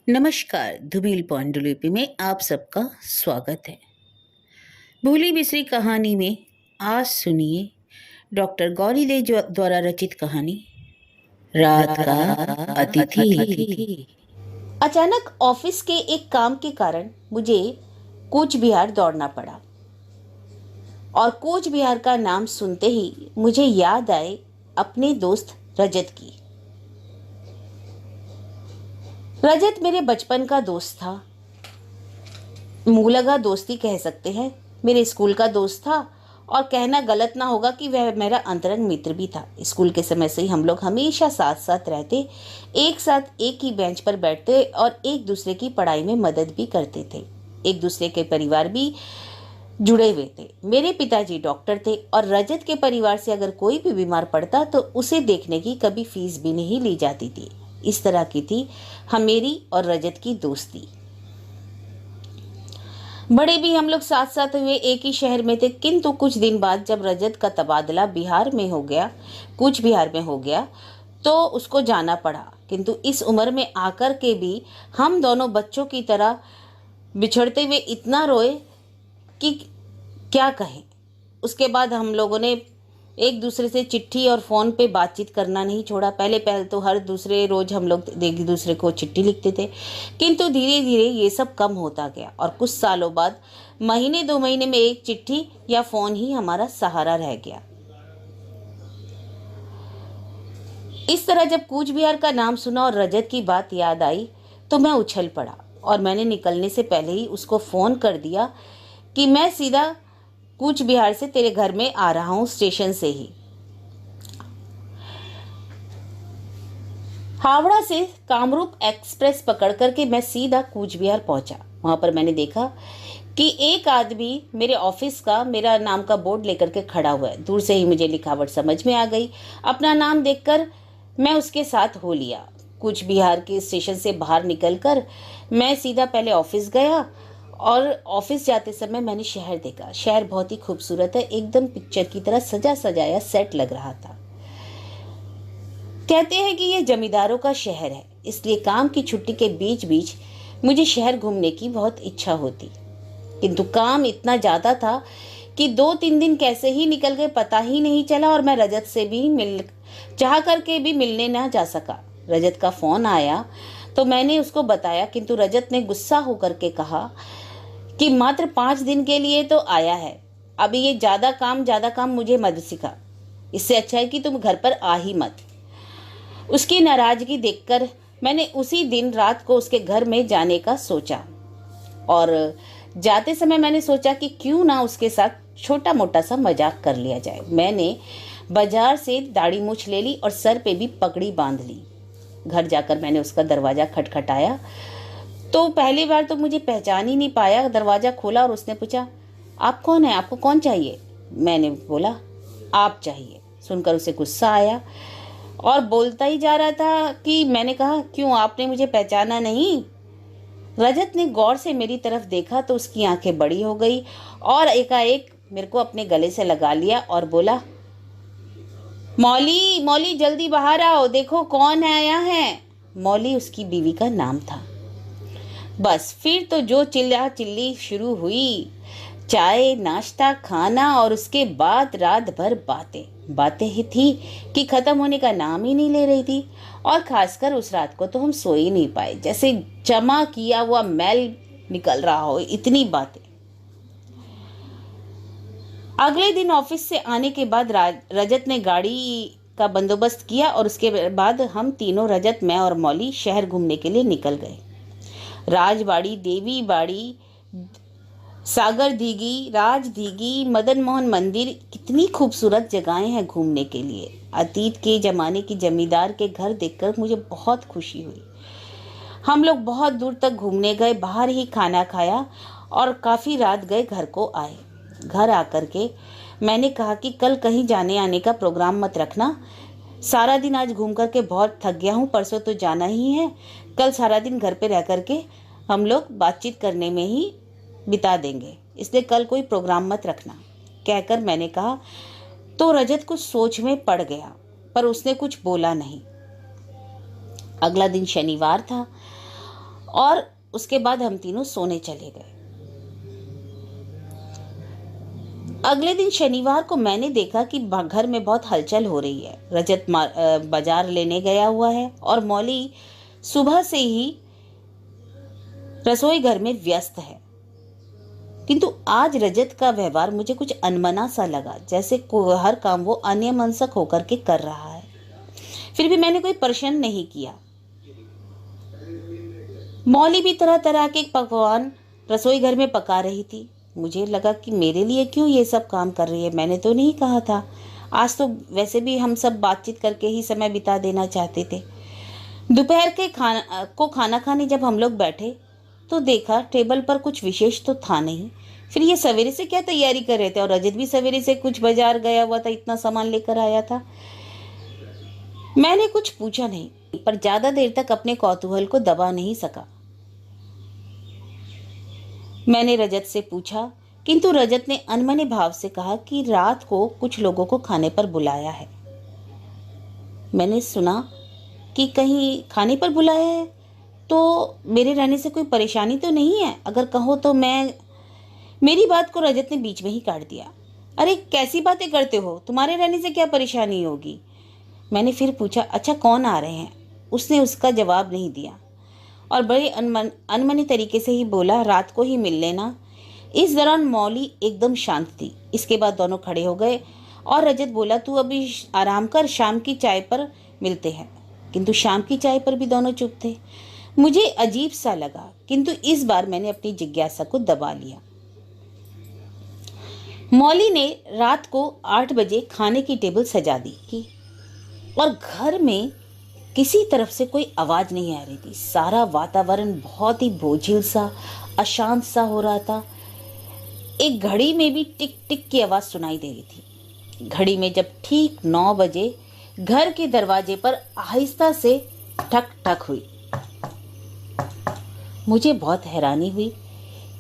नमस्कार। धुबील पांडुलिपि में आप सबका स्वागत है। भूली बिसरी कहानी में आज सुनिए डॉक्टर गौरीदे द्वारा रचित कहानी रात का अतिथि। अचानक ऑफिस के एक काम के कारण मुझे कूच बिहार दौड़ना पड़ा और कूच बिहार का नाम सुनते ही मुझे याद आए अपने दोस्त रजत की। रजत मेरे बचपन का दोस्त था, मुंह लगा दोस्ती कह सकते हैं। मेरे स्कूल का दोस्त था और कहना गलत ना होगा कि वह मेरा अंतरंग मित्र भी था। स्कूल के समय से ही हम लोग हमेशा साथ साथ रहते, एक साथ एक ही बेंच पर बैठते और एक दूसरे की पढ़ाई में मदद भी करते थे। एक दूसरे के परिवार भी जुड़े हुए थे। मेरे पिताजी डॉक्टर थे और रजत के परिवार से अगर कोई भी बीमार पड़ता तो उसे देखने की कभी फीस भी नहीं ली जाती थी। इस तरह की थी मेरी और रजत की दोस्ती। बड़े भी हम लोग साथ साथ हुए, एक ही शहर में थे, किंतु कुछ दिन बाद जब रजत का तबादला बिहार में हो गया, कूच बिहार में हो गया, तो उसको जाना पड़ा। किंतु इस उम्र में आकर के भी हम दोनों बच्चों की तरह बिछड़ते हुए इतना रोए कि क्या कहें। उसके बाद हम लोगों ने एक दूसरे से चिट्ठी और फ़ोन पे बातचीत करना नहीं छोड़ा। पहले तो हर दूसरे रोज़ हम लोग एक दूसरे को चिट्ठी लिखते थे, किंतु धीरे धीरे ये सब कम होता गया और कुछ सालों बाद महीने 2 महीने में एक चिट्ठी या फ़ोन ही हमारा सहारा रह गया। इस तरह जब कूच बिहार का नाम सुना और रजत की बात याद आई तो मैं उछल पड़ा और मैंने निकलने से पहले ही उसको फ़ोन कर दिया कि मैं सीधा कूच बिहार से तेरे घर में आ रहा हूं, स्टेशन से ही। हावड़ा से कामरूप एक्सप्रेस पकड़ करके मैं सीधा कूच बिहार पहुंचा। वहां पर मैंने देखा कि एक आदमी मेरे ऑफिस का मेरा नाम का बोर्ड लेकर के खड़ा हुआ है। दूर से ही मुझे लिखावट समझ में आ गई। अपना नाम देखकर मैं उसके साथ हो लिया। कूच बिहार के स्टेशन से बाहर निकलकर मैं सीधा पहले ऑफिस गया और ऑफिस जाते समय मैंने शहर देखा। शहर बहुत ही खूबसूरत है, एकदम पिक्चर की तरह सजा सजाया सेट लग रहा था। कहते हैं कि ये जमींदारों का शहर है, इसलिए काम की छुट्टी के बीच बीच मुझे शहर घूमने की बहुत इच्छा होती, किंतु काम इतना ज्यादा था कि 2-3 दिन कैसे ही निकल गए पता ही नहीं चला और मैं रजत से भी चाह करके भी मिलने ना जा सका। रजत का फोन आया तो मैंने उसको बताया, किंतु रजत ने गुस्सा होकर के कहा कि मात्र 5 दिन के लिए तो आया है, अभी ये ज्यादा काम मुझे मत सिखा, इससे अच्छा है कि तुम घर पर आ ही मत। उसकी नाराजगी देखकर मैंने उसी दिन रात को उसके घर में जाने का सोचा और जाते समय मैंने सोचा कि क्यों ना उसके साथ छोटा मोटा सा मजाक कर लिया जाए। मैंने बाजार से दाढ़ी मूछ ले ली और सर पे भी पगड़ी बांध ली। घर जाकर मैंने उसका दरवाजा खटखटाया तो पहली बार तो मुझे पहचान ही नहीं पाया। दरवाजा खोला और उसने पूछा, आप कौन है, आपको कौन चाहिए? मैंने बोला, आप चाहिए। सुनकर उसे गुस्सा आया और बोलता ही जा रहा था कि मैंने कहा, क्यों, आपने मुझे पहचाना नहीं? रजत ने गौर से मेरी तरफ देखा तो उसकी आंखें बड़ी हो गई और एकाएक मेरे को अपने गले से लगा लिया और बोला, मौली मौली जल्दी बाहर आओ, देखो कौन आया है। मौली उसकी बीवी का नाम था। बस फिर तो जो चिल्ला चिल्ली शुरू हुई, चाय नाश्ता खाना और उसके बाद रात भर बातें ही थी कि खत्म होने का नाम ही नहीं ले रही थी। और खासकर उस रात को तो हम सो ही नहीं पाए, जैसे जमा किया हुआ मैल निकल रहा हो, इतनी बातें। अगले दिन ऑफिस से आने के बाद रजत ने गाड़ी का बंदोबस्त किया और उसके बाद हम तीनों, रजत, मैं और मौली, शहर घूमने के लिए निकल गए। राजबाड़ी, देवी बाड़ी, सागर दीघी, राज दीघी, मदन मोहन मंदिर, कितनी खूबसूरत जगहें हैं घूमने के लिए। अतीत के जमाने की जमींदार के घर देखकर मुझे बहुत खुशी हुई। हम लोग बहुत दूर तक घूमने गए, बाहर ही खाना खाया और काफ़ी रात गए घर को आए। घर आकर के मैंने कहा कि कल कहीं जाने आने का प्रोग्राम मत रखना, सारा दिन आज घूम करके बहुत थक गया हूँ, परसों तो जाना ही है, कल सारा दिन घर पे रह करके हम लोग बातचीत करने में ही बिता देंगे, इसलिए कल कोई प्रोग्राम मत रखना, कहकर मैंने कहा। तो रजत कुछ सोच में पड़ गया पर उसने कुछ बोला नहीं। अगला दिन शनिवार था और उसके बाद हम तीनों सोने चले गए। अगले दिन शनिवार को मैंने देखा कि घर में बहुत हलचल हो रही है। रजत बाजार लेने गया हुआ है और मौली सुबह से ही रसोई घर में व्यस्त है। किंतु आज रजत का व्यवहार मुझे कुछ अनमना सा लगा, जैसे हर काम वो अन्यमनस्क होकर के कर रहा है। फिर भी मैंने कोई प्रश्न नहीं किया। मौली भी तरह तरह के पकवान रसोई घर में पका रही थी। मुझे लगा कि मेरे लिए क्यों ये सब काम कर रही है, मैंने तो नहीं कहा था। आज तो वैसे भी हम सब बातचीत करके ही समय बिता देना चाहते थे। दोपहर के खाना खाने जब हम लोग बैठे तो देखा टेबल पर कुछ विशेष तो था नहीं। फिर ये सवेरे से क्या तैयारी कर रहे थे, और रजत भी सवेरे से कुछ बाजार गया हुआ था, इतना सामान लेकर आया था। मैंने कुछ पूछा नहीं, पर ज्यादा देर तक अपने कौतूहल को दबा नहीं सका। मैंने रजत से पूछा, किंतु रजत ने अनमने भाव से कहा कि रात को कुछ लोगों को खाने पर बुलाया है। मैंने सुना कि कहीं खाने पर बुलाया है, तो मेरे रहने से कोई परेशानी तो नहीं है? अगर कहो तो मेरी बात को रजत ने बीच में ही काट दिया। अरे कैसी बातें करते हो, तुम्हारे रहने से क्या परेशानी होगी? मैंने फिर पूछा, अच्छा कौन आ रहे हैं? उसने उसका जवाब नहीं दिया और बड़े अनमने तरीके से ही बोला, रात को ही मिल लेना। इस दौरान मौली एकदम शांत थी। इसके बाद दोनों खड़े हो गए और रजत बोला, तू अभी आराम कर, शाम की चाय पर मिलते हैं। किंतु शाम की चाय पर भी दोनों चुप थे। मुझे अजीब सा लगा, किंतु इस बार मैंने अपनी जिज्ञासा को दबा लिया। मौली ने रात को 8 बजे खाने की टेबल सजा दी और घर में किसी तरफ से कोई आवाज नहीं आ रही थी। सारा वातावरण बहुत ही बोझिल सा, अशांत सा हो रहा था। एक घड़ी में भी टिक टिक की आवाज सुनाई दे रही थी। घड़ी में जब ठीक 9 बजे घर के दरवाजे पर आहिस्ता से ठक ठक हुई। मुझे बहुत हैरानी हुई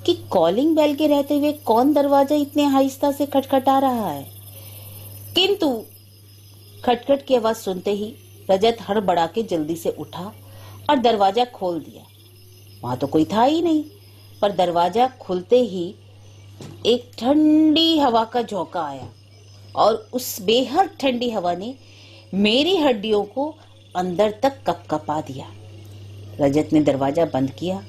कि कॉलिंग बेल के रहते हुए कौन दरवाजा इतने आहिस्ता से खटखटा रहा है। किंतु खटखट की आवाज सुनते ही रजत हड़बड़ा के जल्दी से उठा और दरवाजा खोल दिया। वहां तो कोई था ही नहीं, पर दरवाजा खुलते ही एक ठंडी हवा का झोंका आया और उस बेहद ठंडी हवा ने मेरी हड्डियों को अंदर तक कपकपा दिया। रजत ने दरवाजा बंद किया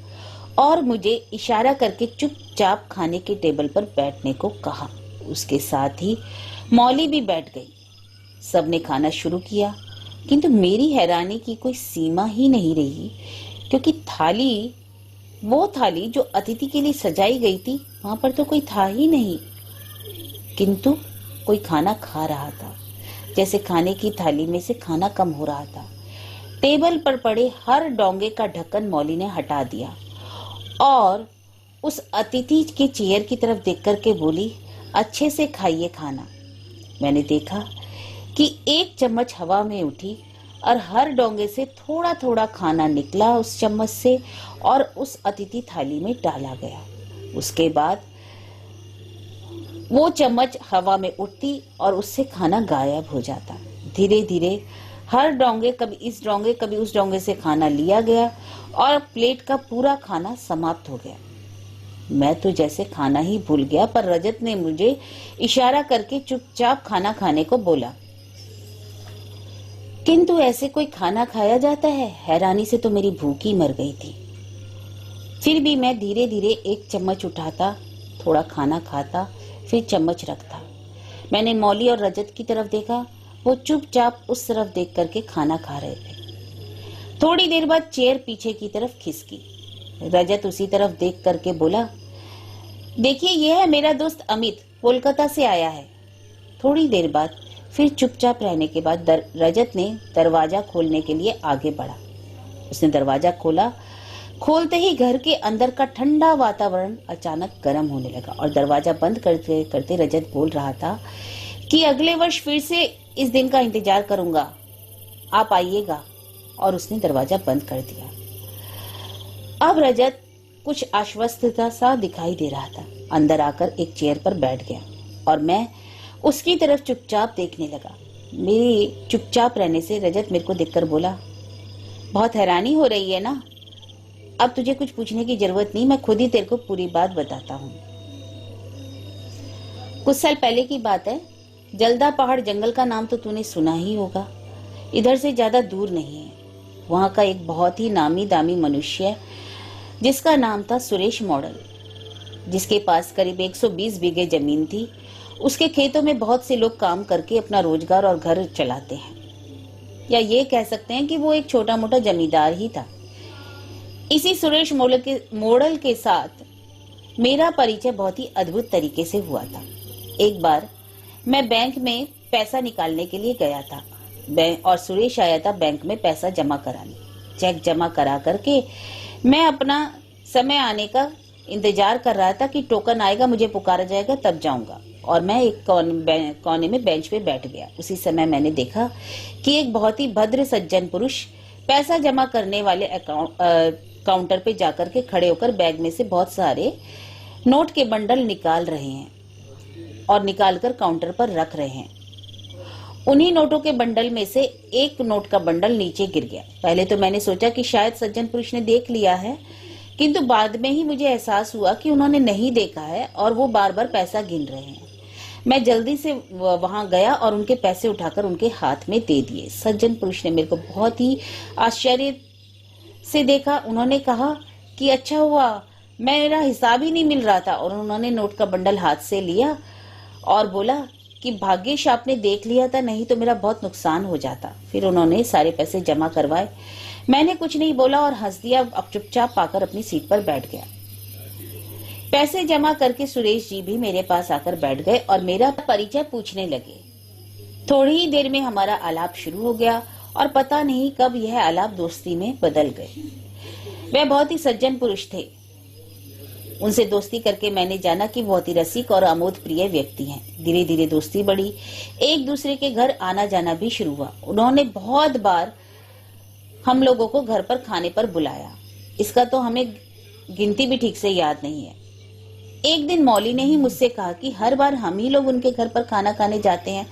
और मुझे इशारा करके चुपचाप खाने के टेबल पर बैठने को कहा। उसके साथ ही मौली भी बैठ गई। सबने खाना शुरू किया, किंतु मेरी हैरानी की कोई सीमा ही नहीं रही, क्योंकि वो थाली जो अतिथि के लिए सजाई गई थी, वहां पर तो कोई था ही नहीं, किंतु कोई खाना खा रहा था। जैसे खाने की थाली में से खाना कम हो रहा था। टेबल पर पड़े हर डोंगे का ढक्कन मौली ने हटा दिया और उस अतिथि के चेयर की तरफ देख करके बोली, अच्छे से खाइए खाना। मैंने देखा कि एक चम्मच हवा में उठी और हर डोंगे से थोड़ा थोड़ा खाना निकला उस चम्मच से और उस अतिथि थाली में डाला गया। उसके बाद वो चम्मच हवा में उठती और उससे खाना गायब हो जाता। धीरे धीरे हर डोंगे, कभी इस डोंगे कभी उस डोंगे से खाना लिया गया और प्लेट का पूरा खाना समाप्त हो गया। मैं तो जैसे खाना ही भूल गया, पर रजत ने मुझे इशारा करके चुपचाप खाना खाने को बोला। किंतु ऐसे कोई खाना खाया जाता है? हैरानी से तो मेरी भूख ही मर गई थी। फिर भी मैं धीरे धीरे एक चम्मच उठाता, थोड़ा खाना खाता, फिर चम्मच रखता। मैंने मौली और रजत की तरफ देखा। वो चुपचाप उस तरफ देख करके खाना खा रहे थे। थोड़ी देर बाद चेयर पीछे की तरफ खिसकी। रजत उसी तरफ देख करके बोला, देखिए ये है मेरा दोस्त अमित, कोलकाता से आया है। थोड़ी देर बाद फिर चुपचाप रहने के बाद रजत ने दरवाजा खोलने के लिए आगे बढ़ा। उसने दरवाजा खोला। खोलते ही घर के अंदर का ठंडा वातावरण अचानक गर्म होने लगा और दरवाजा बंद करते करते रजत बोल रहा था कि अगले वर्ष फिर से इस दिन का इंतजार करूंगा, आप आइएगा। और उसने दरवाजा बंद कर दिया। अब रजत कुछ आश्वस्तता सा दिखाई दे रहा था। अंदर आकर एक चेयर पर बैठ गया और मैं उसकी तरफ चुपचाप देखने लगा। मेरी चुपचाप रहने से रजत मेरे को देखकर बोला, बहुत हैरानी हो रही है ना? अब तुझे कुछ पूछने की जरूरत नहीं, मैं खुद ही तेरे को पूरी बात बताता हूँ। कुछ साल पहले की बात है। जल्दा पहाड़ जंगल का नाम तो तूने सुना ही होगा। इधर से ज्यादा दूर नहीं है। वहां का एक बहुत ही नामी दामी मनुष्य है जिसका नाम था सुरेश मॉडल, जिसके पास करीब 120 बीघे जमीन थी। उसके खेतों में बहुत से लोग काम करके अपना रोजगार और घर चलाते हैं, या ये कह सकते हैं कि वो एक छोटा मोटा जमींदार ही था। इसी सुरेश मॉडल के साथ मेरा परिचय बहुत ही अद्भुत तरीके से हुआ था। एक बार मैं बैंक में पैसा निकालने के लिए गया था और सुरेश आया था बैंक में पैसा जमा कराने। चेक जमा करा करके मैं अपना समय आने का इंतजार कर रहा था कि टोकन आएगा, मुझे पुकारा जाएगा, तब जाऊंगा। और मैं एक कोने में बेंच पे बैठ गया। उसी समय मैंने देखा कि एक बहुत ही भद्र सज्जन पुरुष पैसा जमा करने वाले काउंटर पे जाकर के खड़े होकर बैग में से बहुत सारे नोट के बंडल निकाल रहे हैं और निकालकर काउंटर पर रख रहे हैं। उन्हीं नोटों के बंडल में से एक नोट का बंडल नीचे गिर गया। पहले तो मैंने सोचा कि शायद सज्जन पुरुष ने देख लिया है, किंतु बाद में ही मुझे एहसास हुआ कि उन्होंने नहीं देखा है और वो बार बार पैसा गिन रहे हैं। मैं जल्दी से वहां गया और उनके पैसे उठाकर उनके हाथ में दे दिए। सज्जन पुरुष ने मेरे को बहुत ही आश्चर्य से देखा। उन्होंने कहा कि अच्छा हुआ, मेरा हिसाब ही नहीं मिल रहा था। और उन्होंने नोट का बंडल हाथ से लिया और बोला कि भाग्यश आपने देख लिया था, नहीं तो मेरा बहुत नुकसान हो जाता। फिर उन्होंने सारे पैसे जमा करवाए। मैंने कुछ नहीं बोला और हंस दिया। अब चुपचाप पाकर अपनी सीट पर बैठ गया। पैसे जमा करके सुरेश जी भी मेरे पास आकर बैठ गए और मेरा परिचय पूछने लगे। थोड़ी ही देर में हमारा आलाप शुरू हो गया और पता नहीं कब यह आलाप दोस्ती में बदल गए। वे बहुत ही सज्जन पुरुष थे। उनसे दोस्ती करके मैंने जाना कि बहुत ही रसिक और आमोद प्रिय व्यक्ति हैं। धीरे धीरे दोस्ती बढ़ी। एक दूसरे के घर आना जाना भी शुरू हुआ। उन्होंने बहुत बार हम लोगों को घर पर खाने पर बुलाया। इसका तो हमें गिनती भी ठीक से याद नहीं है। एक दिन मौली ने ही मुझसे कहा कि हर बार हम ही लोग उनके घर पर खाना खाने जाते हैं,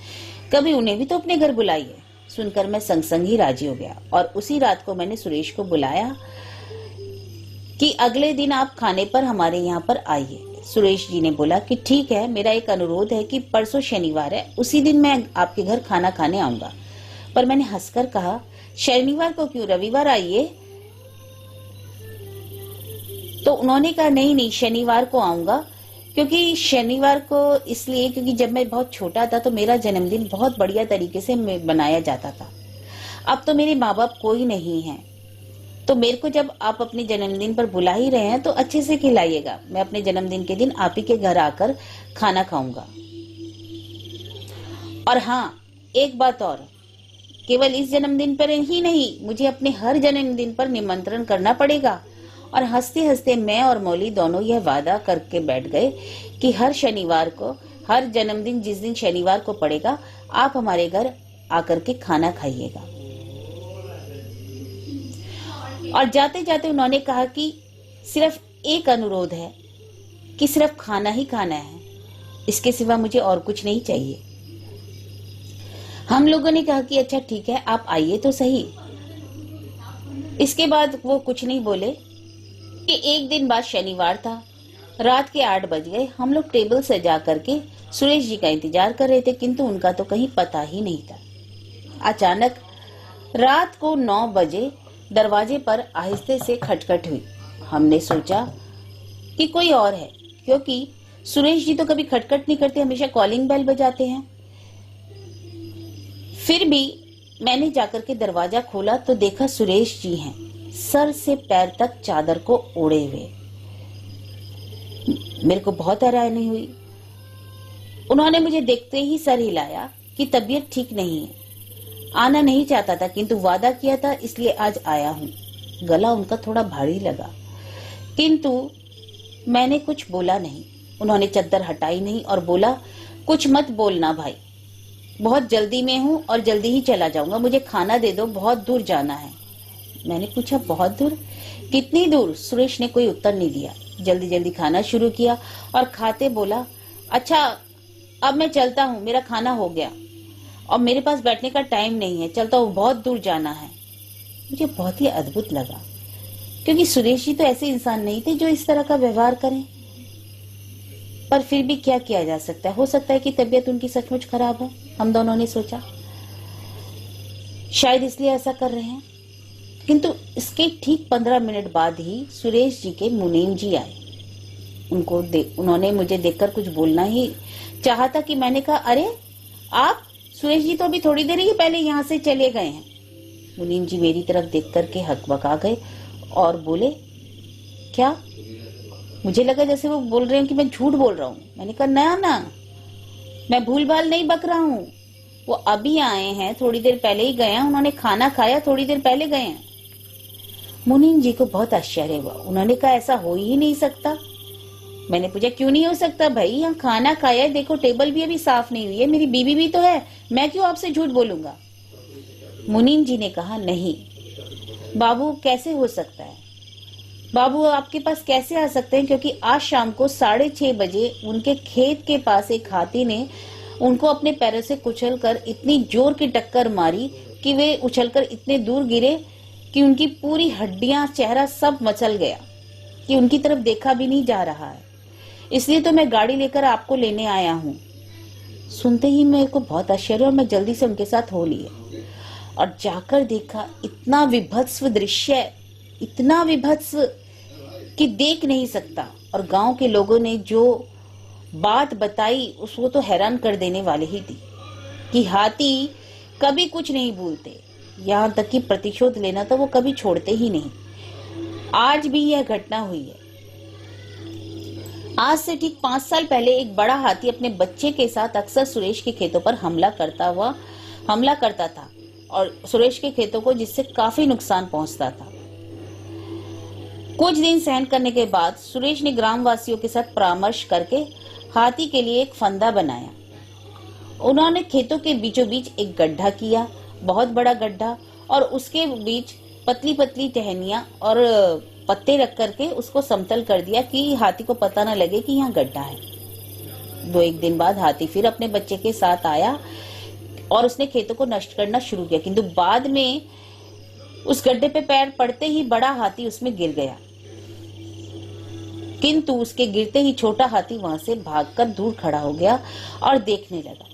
कभी उन्हें भी तो अपने घर बुलाइए। सुनकर मैं संग संग ही राजी हो गया और उसी रात को मैंने सुरेश को बुलाया कि अगले दिन आप खाने पर हमारे यहाँ पर आइए। सुरेश जी ने बोला कि ठीक है, मेरा एक अनुरोध है कि परसों शनिवार है, उसी दिन मैं आपके घर खाना खाने आऊंगा। पर मैंने हंसकर कहा, शनिवार को क्यों, रविवार आइए। तो उन्होंने कहा नहीं, शनिवार को आऊंगा। क्योंकि शनिवार को इसलिए क्योंकि जब मैं बहुत छोटा था तो मेरा जन्मदिन बहुत बढ़िया तरीके से बनाया जाता था। अब तो मेरे माँ बाप कोई नहीं है, तो मेरे को जब आप अपने जन्मदिन पर बुला ही रहे हैं तो अच्छे से खिलाइएगा। मैं अपने जन्मदिन के दिन आप ही के घर आकर खाना खाऊंगा। और हाँ, एक बात और, केवल इस जन्मदिन पर ही नहीं, मुझे अपने हर जन्मदिन पर निमंत्रण करना पड़ेगा। और हंसते हंसते मैं और मौली दोनों यह वादा करके बैठ गए कि हर शनिवार को, हर जन्मदिन जिस दिन शनिवार को पड़ेगा, आप हमारे घर आकर के खाना खाइएगा। और जाते जाते उन्होंने कहा कि सिर्फ एक अनुरोध है कि सिर्फ खाना ही खाना है, इसके सिवा मुझे और कुछ नहीं चाहिए। हम लोगों ने कहा कि अच्छा ठीक है, आप आइए तो सही। इसके बाद वो कुछ नहीं बोले कि एक दिन बाद शनिवार था, रात के 8 बज गए। हम लोग टेबल सजा करके सुरेश जी का इंतजार कर रहे थे, किंतु उनका तो कहीं पता ही नहीं था। अचानक रात को 9 बजे दरवाजे पर आहिस्ते से खटखट हुई। हमने सोचा कि कोई और है, क्योंकि सुरेश जी तो कभी खटखट नहीं करते, हमेशा कॉलिंग बेल बजाते हैं। फिर भी मैंने जाकर के दरवाजा खोला तो देखा सुरेश जी हैं, सर से पैर तक चादर को ओढ़े हुए। मेरे को बहुत हैरानी हुई। उन्होंने मुझे देखते ही सर हिलाया कि तबीयत ठीक नहीं है। आना नहीं चाहता था, किंतु वादा किया था, इसलिए आज आया हूं। गला उनका थोड़ा भारी लगा, किंतु मैंने कुछ बोला नहीं। उन्होंने चद्दर हटाई नहीं और बोला, कुछ मत बोलना भाई, बहुत जल्दी में हूं और जल्दी ही चला जाऊंगा, मुझे खाना दे दो, बहुत दूर जाना है। मैंने पूछा, बहुत दूर? कितनी दूर? सुरेश ने कोई उत्तर नहीं दिया। जल्दी जल्दी खाना शुरू किया और खाते बोला, अच्छा अब मैं चलता हूँ, मेरा खाना हो गया और मेरे पास बैठने का टाइम नहीं है, चलता हूँ, बहुत दूर जाना है। मुझे बहुत ही अद्भुत लगा क्योंकि सुरेश जी तो ऐसे इंसान नहीं थे जो इस तरह का व्यवहार करें। पर फिर भी क्या किया जा सकता है, हो सकता है कि तबीयत उनकी सचमुच खराब हो, हम दोनों ने सोचा शायद इसलिए ऐसा कर रहे हैं। किंतु इसके ठीक 15 मिनट बाद ही सुरेश जी के मुनीम जी आए। उन्होंने मुझे देखकर कुछ बोलना ही चाहा था कि मैंने कहा, अरे आप, सुरेश जी तो अभी थोड़ी देर ही पहले यहाँ से चले गए हैं। मुनीम जी मेरी तरफ देख करके हकबका गए और बोले, क्या? मुझे लगा जैसे वो बोल रहे हैं कि मैं झूठ बोल रहा हूँ। मैंने कहा, ना, मैं भूल भाल नहीं बक रहा हूँ। वो अभी आए हैं, थोड़ी देर पहले ही गए हैं, उन्होंने खाना खाया, थोड़ी देर पहले गए हैं। मुनीम जी को बहुत आश्चर्य हुआ। उन्होंने कहा, ऐसा हो ही नहीं सकता। मैंने पूछा, क्यों नहीं हो सकता भाई? यहाँ खाना खाया है, देखो टेबल भी अभी साफ नहीं हुई है, मेरी बीवी भी तो है, मैं क्यों आपसे झूठ बोलूंगा? मुनीम जी ने कहा, नहीं बाबू, कैसे हो सकता है? बाबू आपके पास कैसे आ सकते हैं? क्योंकि आज शाम को 6:30 बजे उनके खेत के पास एक हाथी ने उनको अपने पैरों से कुचलकर इतनी जोर की टक्कर मारी कि वे उछलकर इतने दूर गिरे कि उनकी पूरी हड्डियां, चेहरा सब मचल गया कि उनकी तरफ देखा भी नहीं जा रहा है। इसलिए तो मैं गाड़ी लेकर आपको लेने आया हूँ। सुनते ही मेरे को बहुत आश्चर्य और मैं जल्दी से उनके साथ हो लिए और जाकर देखा, इतना विभत्स दृश्य, इतना विभत्स कि देख नहीं सकता। और गांव के लोगों ने जो बात बताई उसको तो हैरान कर देने वाले ही थी कि हाथी कभी कुछ नहीं भूलते, यहाँ तक कि प्रतिशोध लेना तो वो कभी छोड़ते ही नहीं। आज भी यह घटना हुई है। आज से ठीक 5 साल पहले एक बड़ा हाथी अपने बच्चे के साथ अक्सर सुरेश के खेतों पर हमला करता था और सुरेश के खेतों को जिससे काफी नुकसान पहुंचता था। कुछ दिन सहन करने के बाद सुरेश ने ग्रामवासियों के साथ परामर्श करके हाथी के लिए एक फंदा बनाया। उन्होंने खेतों के बीचों बीच एक गड्ढा किया, बहुत बड़ा गड्ढा, और उसके बीच पतली पतली टहनियां और पत्ते रख करके उसको समतल कर दिया कि हाथी को पता न लगे कि यहाँ गड्ढा है। 2-1 दिन बाद हाथी फिर अपने बच्चे के साथ आया और उसने खेतों को नष्ट करना शुरू किया। किंतु बाद में उस गड्ढे पे पैर पड़ते ही बड़ा हाथी उसमें गिर गया। किंतु उसके गिरते ही छोटा हाथी वहां से भागकर दूर खड़ा हो गया और देखने लगा।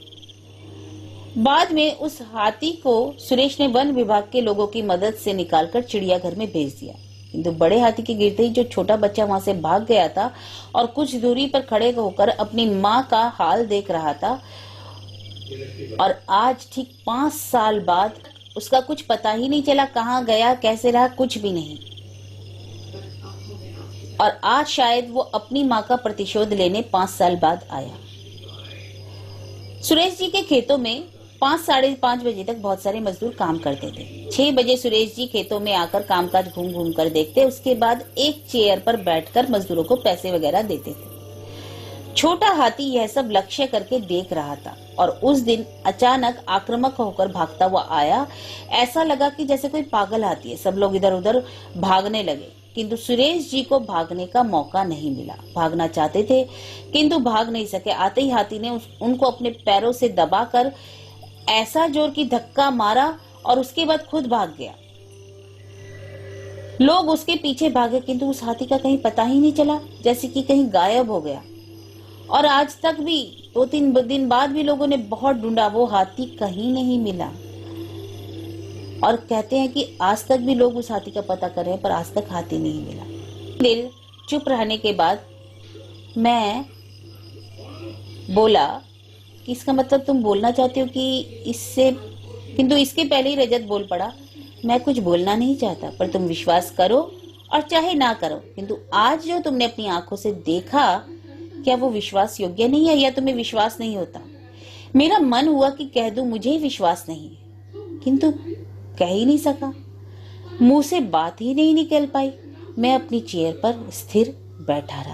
बाद में उस हाथी को सुरेश ने वन विभाग के लोगों की मदद से निकालकर चिड़ियाघर में भेज दिया। किंतु बड़े हाथी के गिरते ही जो छोटा बच्चा वहां से भाग गया था और कुछ दूरी पर खड़े होकर अपनी माँ का हाल देख रहा था, और आज ठीक 5 साल बाद उसका कुछ पता ही नहीं चला, कहाँ गया, कैसे रहा, कुछ भी नहीं। और आज शायद वो अपनी माँ का प्रतिशोध लेने 5 साल बाद आया। सुरेश जी के खेतों में 5-5:30 बजे तक बहुत सारे मजदूर काम करते थे। 6 बजे सुरेश जी खेतों में आकर कामकाज घूम घूम कर देखते, उसके बाद एक चेयर पर बैठकर मजदूरों को पैसे वगैरह देते थे। छोटा हाथी यह सब लक्ष्य करके देख रहा था और उस दिन अचानक आक्रामक होकर भागता हुआ आया। ऐसा लगा कि जैसे कोई पागल हाथी है। सब लोग इधर उधर भागने लगे, किंतु सुरेश जी को भागने का मौका नहीं मिला। भागना चाहते थे किंतु भाग नहीं सके। आते ही हाथी ने उनको अपने पैरों से दबाकर ऐसा जोर की धक्का मारा और उसके बाद खुद भाग गया। लोग उसके पीछे भागे किंतु उस हाथी का कहीं पता ही नहीं चला, जैसे कि कहीं गायब हो गया। और आज तक भी 2-3 दिन बाद भी लोगों ने बहुत ढूंढा, वो हाथी कहीं नहीं मिला। और कहते हैं कि आज तक भी लोग उस हाथी का पता कर रहे हैं, पर आज तक हाथी नहीं मिला। दिल चुप रहने के बाद मैं बोला कि इसका मतलब तुम बोलना चाहते हो कि इससे, किंतु इसके पहले ही रजत बोल पड़ा, मैं कुछ बोलना नहीं चाहता, पर तुम विश्वास करो और चाहे ना करो, किंतु आज जो तुमने अपनी आंखों से देखा, क्या वो विश्वास योग्य नहीं है या तुम्हें विश्वास नहीं होता? मेरा मन हुआ कि कह दूं मुझे विश्वास नहीं, किंतु कह ही नहीं सका, मुंह से बात ही नहीं निकल पाई। मैं अपनी चेयर पर स्थिर बैठा रहा।